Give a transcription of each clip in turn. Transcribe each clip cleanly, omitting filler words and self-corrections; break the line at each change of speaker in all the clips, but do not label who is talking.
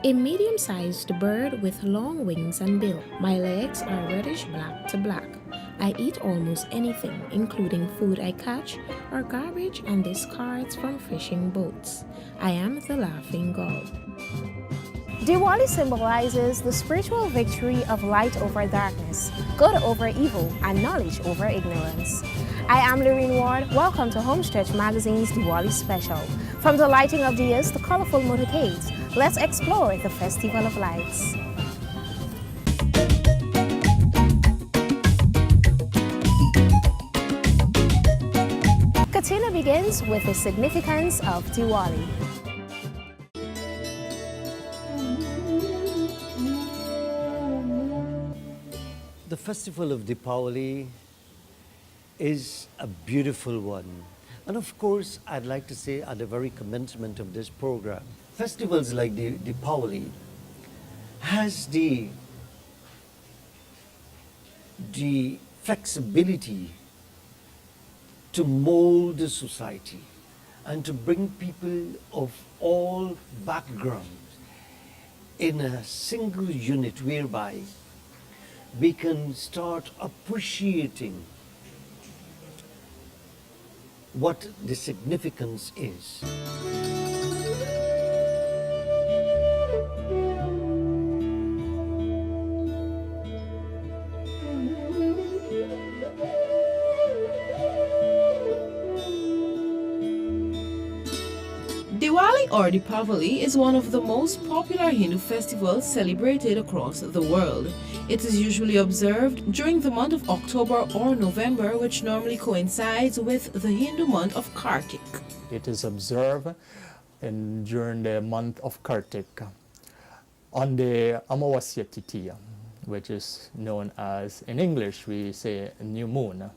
A medium-sized bird with long wings and bill. My legs are reddish black to black. I eat almost anything, including food I catch or garbage and discards from fishing boats. I am the laughing gull.
Diwali symbolizes the spiritual victory of light over darkness, good over evil, and knowledge over ignorance. I am Lorene Ward. Welcome to Homestretch Magazine's Diwali special. From the lighting of diyas to colorful motorcades, let's explore the Festival of Lights. Katina begins with the significance of Diwali.
The festival of Deepavali is a beautiful one. And of course, I'd like to say at the very commencement of this program, festivals like Deepavali has the flexibility to mold the society and to bring people of all backgrounds in a single unit whereby we can start appreciating what the significance is.
Diwali or Deepavali is one of the most popular Hindu festivals celebrated across the world. It is usually observed during the month of October or November, which normally coincides with the Hindu month of Kartik.
It is observed during the month of Kartik on the Amavasya Titiya, which is known as, in English we say new moon.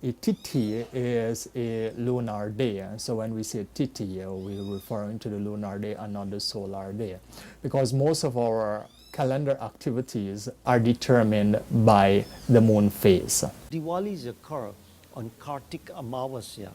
A Titi is a lunar day, so when we say Titi, we're referring to the lunar day and not the solar day, because most of our calendar activities are determined by the moon phase.
Diwalis occur on Kartik Amavasya.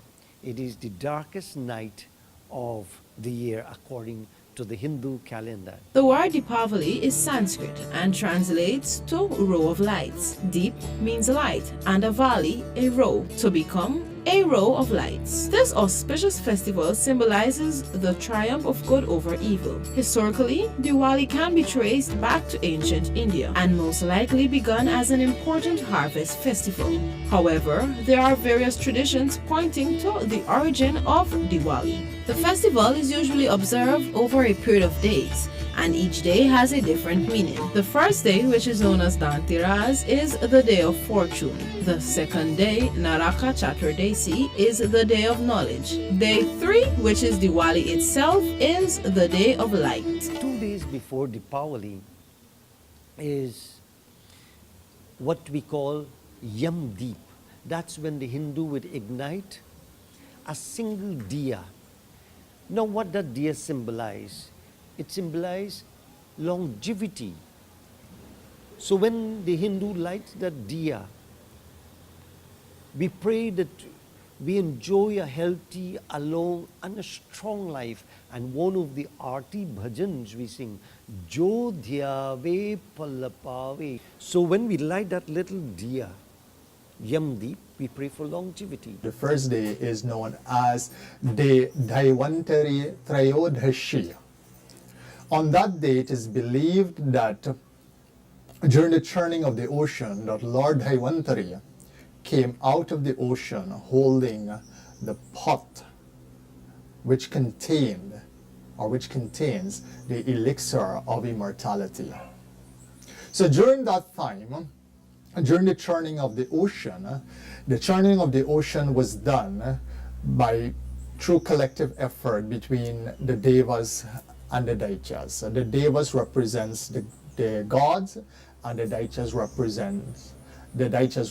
It is the darkest night of the year according to the Hindu calendar.
The word Deepavali is Sanskrit and translates to row of lights. Deep means light and Avali, a row, to become a row of lights. This auspicious festival symbolizes the triumph of good over evil. Historically, Diwali can be traced back to ancient India and most likely begun as an important harvest festival. However, there are various traditions pointing to the origin of Diwali. The festival is usually observed over a period of days, and each day has a different meaning. The first day, which is known as Dhanteras, is the day of fortune. The second day, Naraka Chaturdasi, is the day of knowledge. Day 3, which is Diwali itself, is the day of light.
2 days before Deepavali is what we call Yam Deep. That's when the Hindu would ignite a single diya. Now what does diya symbolize? It symbolizes longevity. So when the Hindu lights that diya, we pray that we enjoy a healthy, a long and a strong life. And one of the arti bhajans we sing, Jo dhyave pallapave. So when we light that little diya, Yamdeep, we pray for longevity.
The first day is known as the Dhaivantari Trayodhashi. On that day, it is believed that during the churning of the ocean, that Lord Dhaivantari came out of the ocean holding the pot which contains the elixir of immortality. So during that time, during the churning of the ocean was done through collective effort between the Devas and the Daityas. The Devas represents the gods, and the Daityas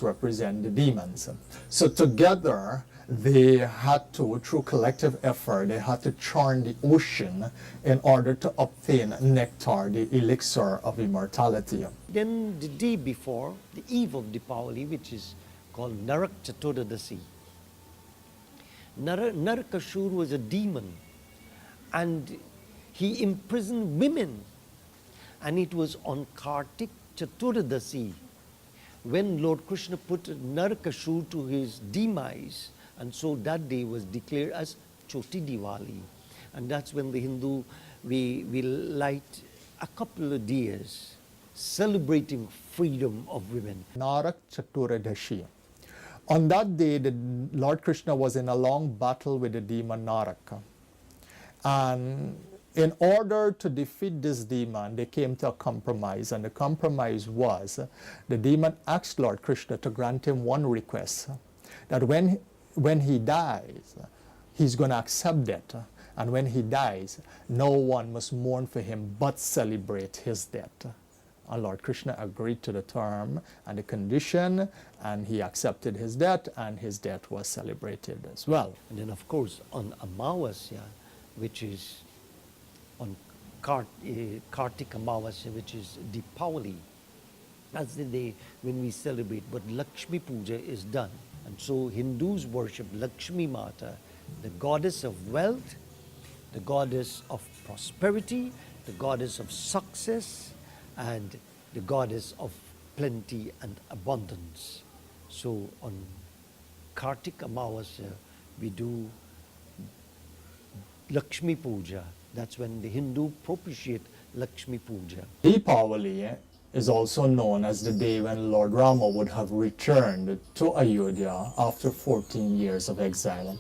represent the demons. So together they had to, through collective effort, they had to churn the ocean in order to obtain nectar, the elixir of immortality.
Then the day before, the eve of Deepavali, which is called Narak Chaturdasi, Narakasur was a demon, and he imprisoned women And it was on Kartik Chaturdasi when Lord Krishna put Narakasur to his demise, and so that day was declared as Choti Diwali. And that's when the Hindu, we light a couple of diyas celebrating freedom of women.
Narak Chaturdasi. On that day, the Lord Krishna was in a long battle with the demon Naraka. And in order to defeat this demon, they came to a compromise. And the compromise was the demon asked Lord Krishna to grant him one request, that when he dies, he's going to accept that. And when he dies, no one must mourn for him but celebrate his death. And Lord Krishna agreed to the term and the condition, and he accepted his death, and his death was celebrated as well.
And then, of course, on Amavasya, which is on Kartik Amavasya, which is Deepavali, that's the day when we celebrate. But Lakshmi Puja is done. And so Hindus worship Lakshmi Mata, the goddess of wealth, the goddess of prosperity, the goddess of success, and the goddess of plenty and abundance. So on Kartik Amavasya, we do Lakshmi Puja. That's when the Hindu propitiate Lakshmi Puja.
Deepavali is also known as the day when Lord Rama would have returned to Ayodhya after 14 years of exile.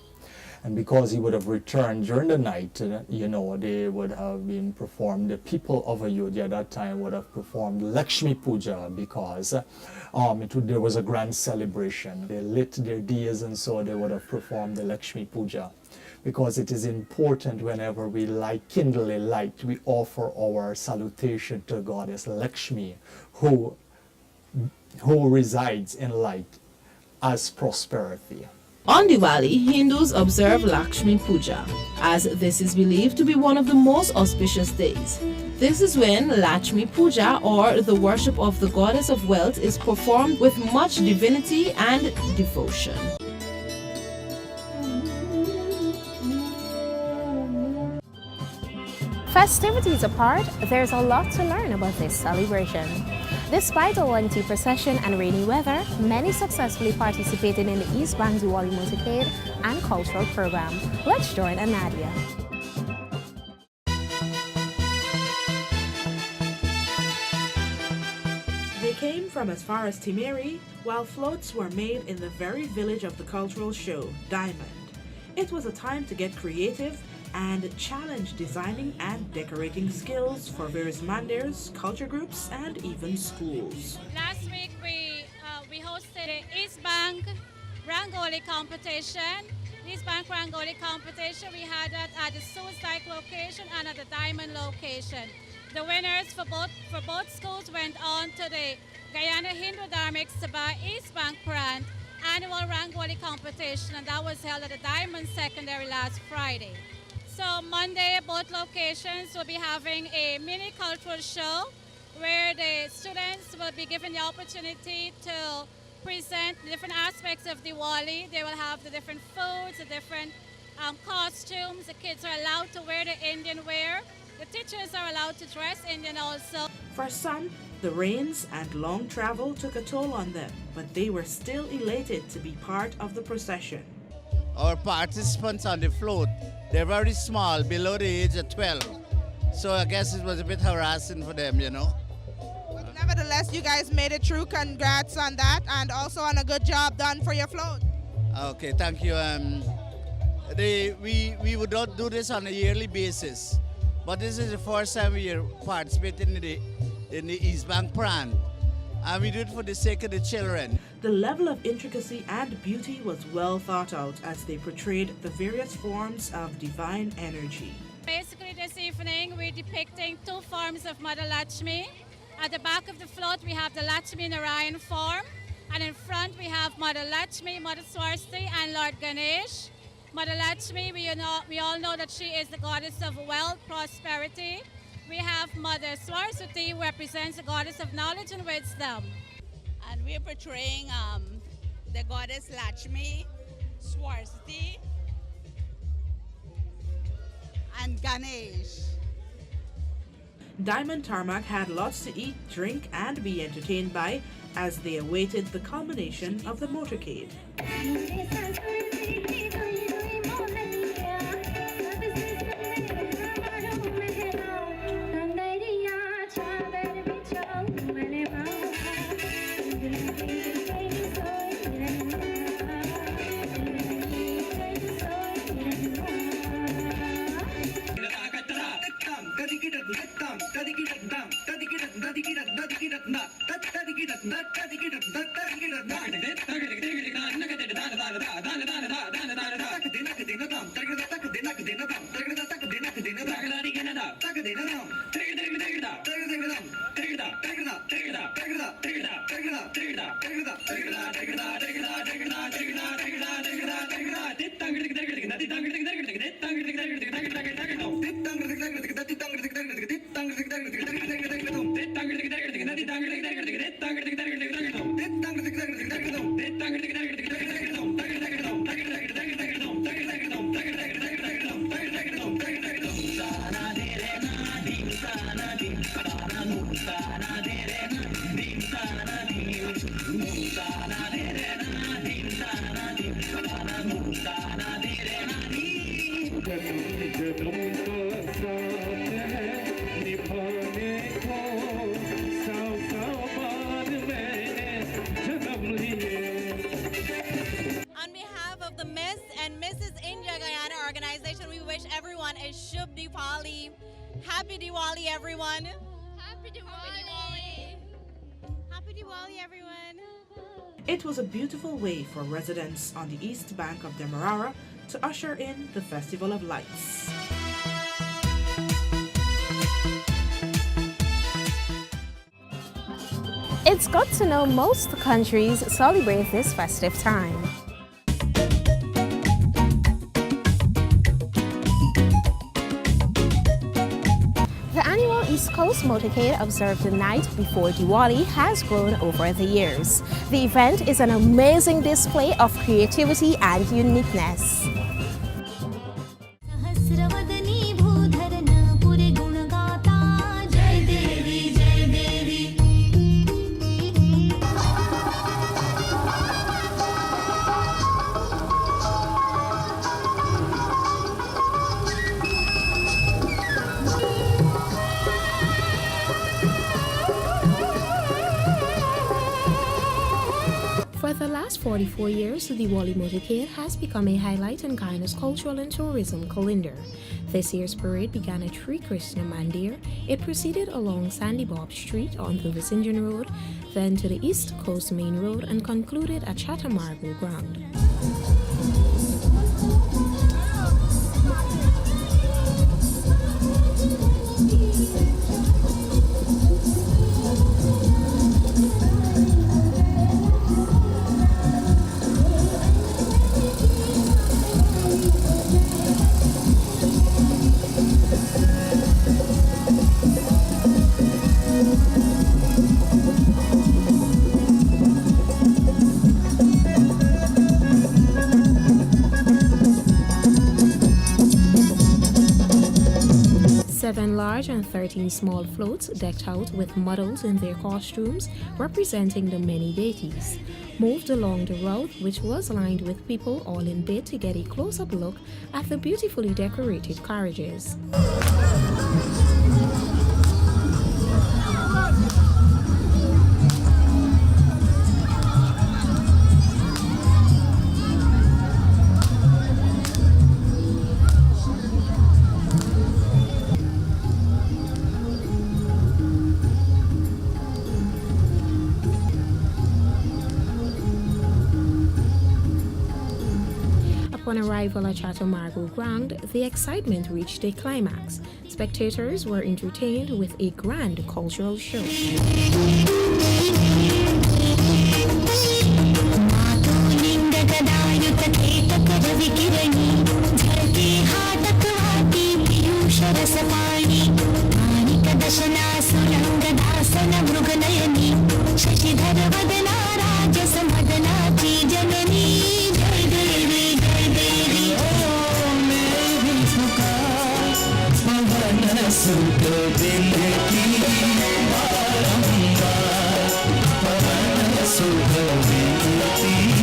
And because he would have returned during the night, they would have been performed, the people of Ayodhya at that time would have performed Lakshmi Puja, because there was a grand celebration. They lit their diyas, and so they would have performed the Lakshmi Puja. Because it is important, whenever we kindle a light, we offer our salutation to Goddess Lakshmi, who resides in light as prosperity.
On Diwali, Hindus observe Lakshmi Puja, as this is believed to be one of the most auspicious days. This is when Lakshmi Puja, or the worship of the goddess of wealth, is performed with much divinity and devotion.
Festivities apart, there's a lot to learn about this celebration. Despite a lengthy procession and rainy weather, many successfully participated in the East Bank Diwali Motorcade and cultural program. Let's join Anadia.
They came from as far as Timeri, while floats were made in the very village of the cultural show, Diamond. It was a time to get creative and challenge designing and decorating skills for various mandirs, culture groups, and even schools.
Last week we hosted the East Bank Rangoli competition. East Bank Rangoli competition, we had that at the Suicide location and at the Diamond location. The winners for both schools went on to the Guyana Hindu Dharmic Sabha East Bank Prant annual Rangoli competition, and that was held at the Diamond Secondary last Friday. So Monday, both locations will be having a mini cultural show where the students will be given the opportunity to present different aspects of Diwali. They will have the different foods, the different costumes. The kids are allowed to wear the Indian wear. The teachers are allowed to dress Indian also.
For some, the rains and long travel took a toll on them, but they were still elated to be part of the procession.
Our participants on the float, they're very small, below the age of 12. So I guess it was a bit harassing for them,
But nevertheless, you guys made it through. Congrats on that, and also on a good job done for your float.
Okay, thank you. We would not do this on a yearly basis, but this is the first time we are participating in the East Bank Prant, and we do it for the sake of the children.
The level of intricacy and beauty was well thought out as they portrayed the various forms of divine energy.
Basically this evening we're depicting two forms of Mother Lakshmi. At the back of the float we have the Lakshmi Narayan form, and in front we have Mother Lakshmi, Mother Swarsti, and Lord Ganesh. Mother Lakshmi, we all know that she is the goddess of wealth, prosperity. We have Mother Swarsti, who represents the goddess of knowledge and wisdom.
And we're portraying the goddess Lakshmi, Swarsti, and Ganesh.
Diamond Tarmac had lots to eat, drink, and be entertained by as they awaited the culmination of the motorcade.
On behalf of the Miss and Mrs. India Guyana organization, we wish everyone a Shubh Diwali. Happy Diwali, everyone. Happy Diwali. Happy Diwali, everyone.
It was a beautiful way for residents on the east bank of Demerara to usher in the Festival of Lights.
It's good to know most countries celebrate this festive time. The annual East Coast Motorcade observed the night before Diwali has grown over the years. The event is an amazing display of creativity and uniqueness.
For the last 44 years, the Diwali Motorcade has become a highlight in Guyana's cultural and tourism calendar. This year's parade began at Sri Krishna Mandir. It proceeded along Sandy Bob Street on the Visinjan Road, then to the East Coast Main Road, and concluded at Chatamargo Ground. Seven large and 13 small floats decked out with models in their costumes representing the many deities moved along the route, which was lined with people all in bid to get a close-up look at the beautifully decorated carriages. Upon arrival at Chatamargo Ground, the excitement reached a climax. Spectators were entertained with a grand cultural show.
सुख बिनती बारंबार पवन सुख बिनती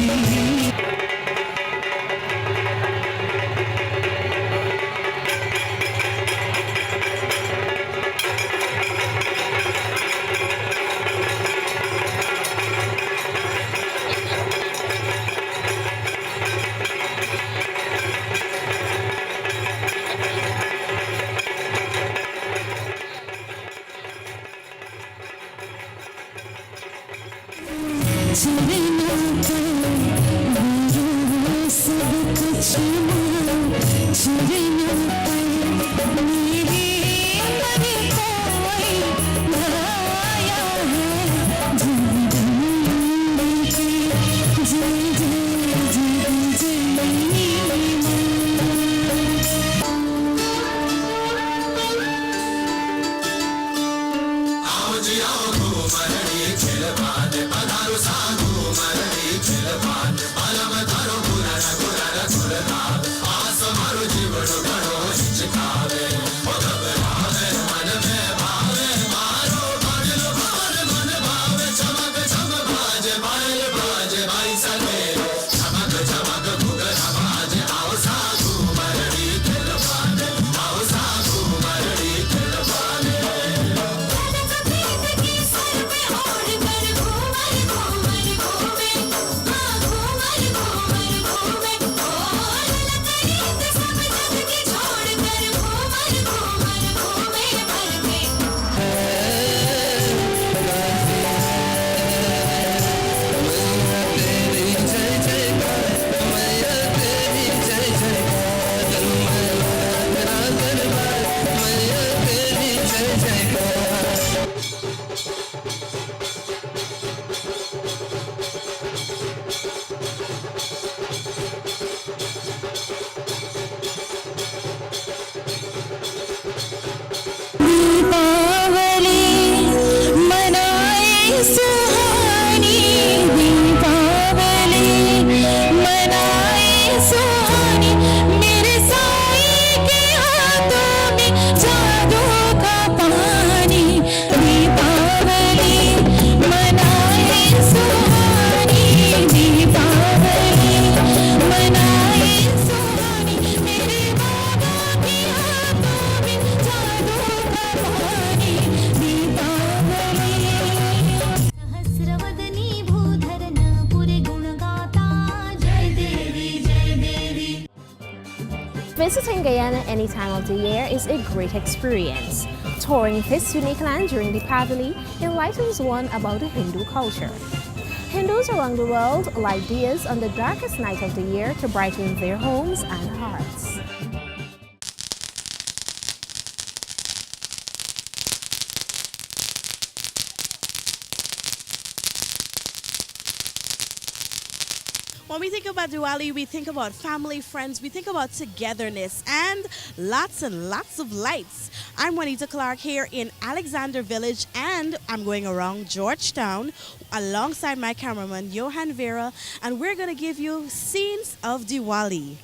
Visiting Guyana any time of the year is a great experience. Touring this unique land during Deepavali enlightens one about the Hindu culture. Hindus around the world light diyas on the darkest night of the year to brighten their homes and hearts.
When we think about Diwali, we think about family, friends, we think about togetherness and lots of lights. I'm Juanita Clark here in Alexander Village and I'm going around Georgetown alongside my cameraman Johan Vera, and we're going to give you scenes of Diwali.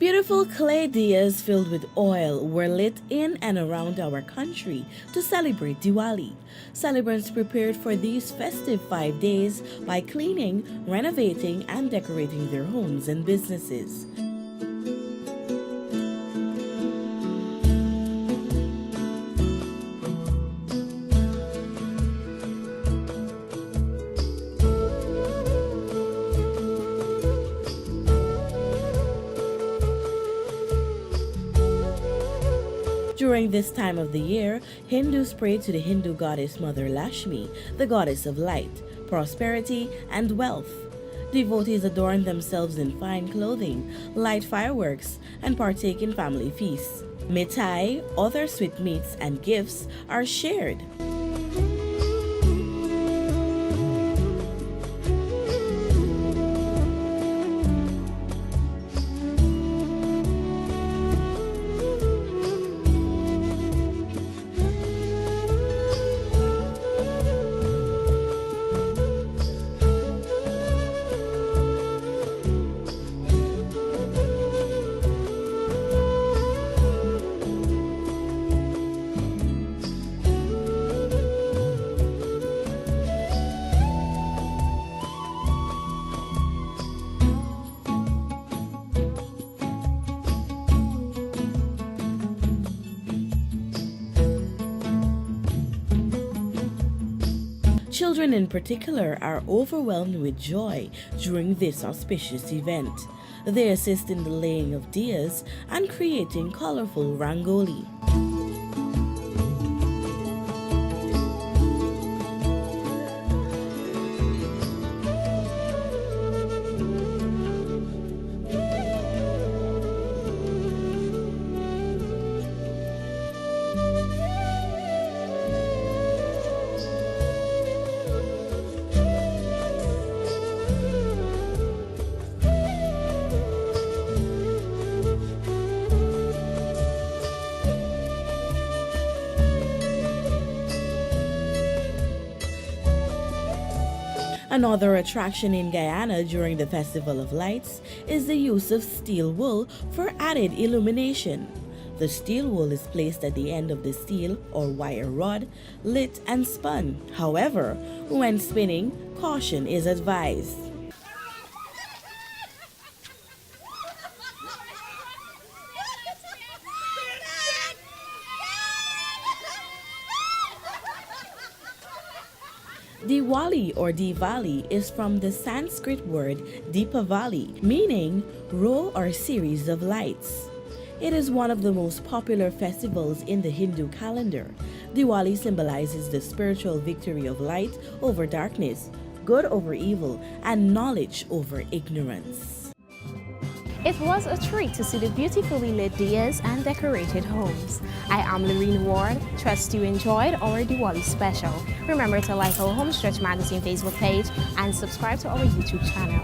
Beautiful clay diyas filled with oil were lit in and around our country to celebrate Diwali. Celebrants prepared for these festive 5 days by cleaning, renovating, and decorating their homes and businesses. During this time of the year, Hindus pray to the Hindu goddess Mother Lakshmi, the goddess of light, prosperity, and wealth. Devotees adorn themselves in fine clothing, light fireworks, and partake in family feasts. Mithai, other sweetmeats, and gifts are shared. Children in particular are overwhelmed with joy during this auspicious event. They assist in the laying of diyas and creating colorful rangoli. Another attraction in Guyana during the Festival of Lights is the use of steel wool for added illumination. The steel wool is placed at the end of the steel or wire rod, lit and spun. However, when spinning, caution is advised. Diwali or Diwali is from the Sanskrit word Deepavali, meaning row or series of lights. It is one of the most popular festivals in the Hindu calendar. Diwali symbolizes the spiritual victory of light over darkness, good over evil, and knowledge over ignorance.
It was a treat to see the beautifully lit diyas and decorated homes. I am Lorene Ward. Trust you enjoyed our Diwali special. Remember to like our Homestretch Magazine Facebook page and subscribe to our YouTube channel.